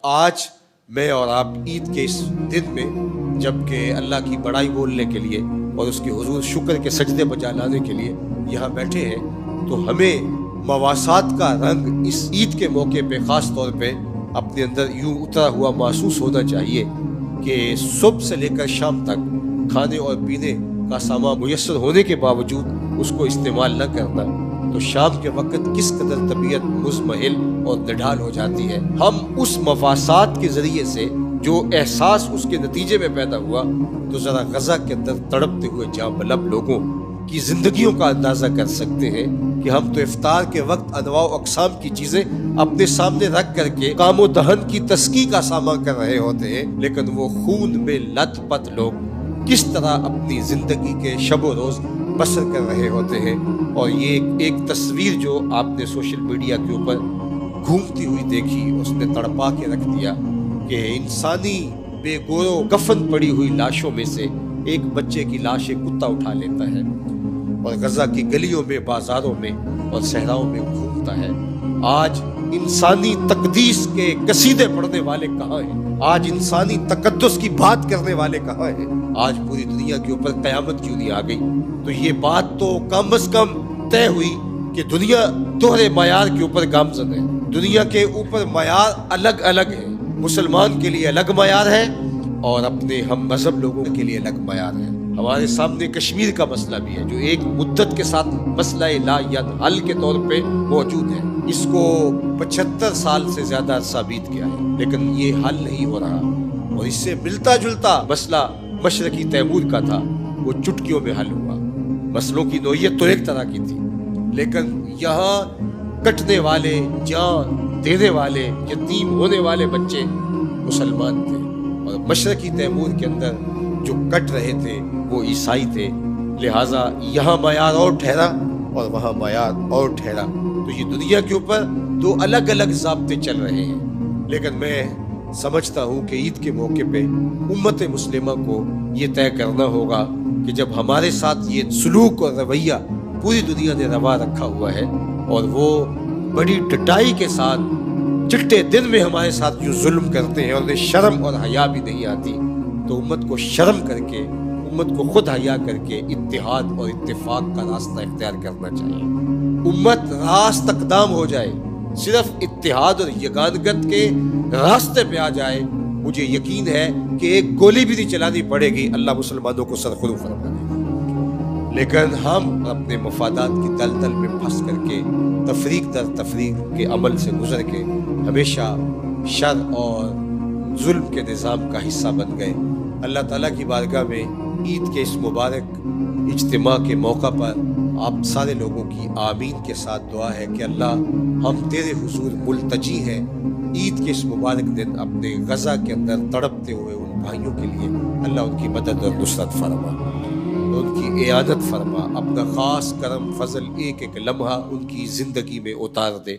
آج میں اور آپ عید کے اس دن میں جب کہ اللہ کی بڑائی بولنے کے لیے اور اس کی حضور شکر کے سجدے بجا لانے کے لیے یہاں بیٹھے ہیں، تو ہمیں مواسات کا رنگ اس عید کے موقع پہ خاص طور پہ اپنے اندر یوں اترا ہوا محسوس ہونا چاہیے کہ صبح سے لے کر شام تک کھانے اور پینے کا سامان میسر ہونے کے باوجود اس کو استعمال نہ کرنا تو شام کے وقت کس قدر طبیعت مزمحل اور نڈھال ہو جاتی ہے۔ ہم اس مفاسات کے ذریعے سے جو احساس اس کے نتیجے میں پیدا ہوا تو ذرا غزہ کے اندر تڑپتے ہوئے جاں بلب لوگوں کی زندگیوں کا اندازہ کر سکتے ہیں کہ ہم تو افطار کے وقت انواع و اقسام کی چیزیں اپنے سامنے رکھ کر کے کام و دہن کی تسکی کا سامان کر رہے ہوتے ہیں، لیکن وہ خون میں لت پت لوگ کس طرح اپنی زندگی کے شب و روز بسر کر رہے ہوتے ہیں۔ اور یہ ایک تصویر جو آپ نے سوشل میڈیا کے اوپر گھومتی ہوئی دیکھی، اس نے تڑپا کے رکھ دیا کہ انسانی بے گورو کفن پڑی ہوئی لاشوں میں سے ایک بچے کی لاش ایک کتا اٹھا لیتا ہے اور غزہ کی گلیوں میں، بازاروں میں اور صحراؤں میں گھومتا ہے۔ آج انسانی تقدیس کے قصیدے پڑھنے والے کہاں ہیں؟ آج انسانی تقدس کی بات کرنے والے کہاں ہیں؟ آج پوری دنیا کے اوپر قیامت کیوں نہیں آ گئی؟ تو یہ بات تو کم از کم طے ہوئی کہ دنیا دوہرے معیار کے اوپر گامزن ہے۔ دنیا کے اوپر معیار الگ الگ ہے، مسلمان کے لیے الگ معیار ہے اور اپنے ہم مذہب لوگوں کے لیے الگ معیار ہے۔ ہمارے سامنے کشمیر کا مسئلہ بھی ہے جو ایک مدت کے ساتھ مسئلہ لا حل کے طور پہ موجود ہے۔ اس کو 75 سال سے زیادہ عرصہ بیت گیا ہے لیکن یہ حل نہیں ہو رہا، اور اس سے ملتا جلتا مسئلہ مشرقی تیمور کا تھا، وہ چٹکیوں میں حل ہوا۔ مسئلوں کی نوعیت تو ایک طرح کی تھی لیکن یہاں کٹنے والے، جان دینے والے، یتیم ہونے والے بچے مسلمان تھے، اور مشرقی تیمور کے اندر جو کٹ رہے تھے وہ عیسائی تھے۔ لہٰذا یہاں معیار اور ٹھہرا اور وہاں معیار اور ٹھہرا، تو یہ دنیا کے اوپر دو الگ الگ ضابطے چل رہے ہیں۔ لیکن میں سمجھتا ہوں کہ عید کے موقع پہ امت مسلمہ کو یہ طے کرنا ہوگا کہ جب ہمارے ساتھ یہ سلوک اور رویہ پوری دنیا نے روا رکھا ہوا ہے اور وہ بڑی ڈٹائی کے ساتھ چٹے دن میں ہمارے ساتھ جو ظلم کرتے ہیں اور انہیں شرم اور حیا بھی نہیں آتی، تو امت کو شرم کر کے، امت کو خود حیا کر کے اتحاد اور اتفاق کا راستہ اختیار کرنا چاہیے۔ امت راست اقدام ہو جائے، صرف اتحاد اور یگانگت کے راستے پہ آ جائے، مجھے یقین ہے کہ ایک گولی بھی نہیں چلانی پڑے گی، اللہ مسلمانوں کو سرخرو فرما دے گا۔ لیکن ہم اپنے مفادات کی دلدل میں پھنس کر کے تفریق در تفریق کے عمل سے گزر کے ہمیشہ شر اور ظلم کے نظام کا حصہ بن گئے۔ اللہ تعالیٰ کی بارگاہ میں عید کے اس مبارک اجتماع کے موقع پر آپ سارے لوگوں کی آمین کے ساتھ دعا ہے کہ اللہ، ہم تیرے حضور ملتجی ہیں عید کے اس مبارک دن اپنے غزہ کے اندر تڑپتے ہوئے ان بھائیوں کے لیے، اللہ ان کی مدد اور نصرت فرما، ان کی اعانت فرما، اپنا خاص کرم فضل ایک ایک لمحہ ان کی زندگی میں اتار دے۔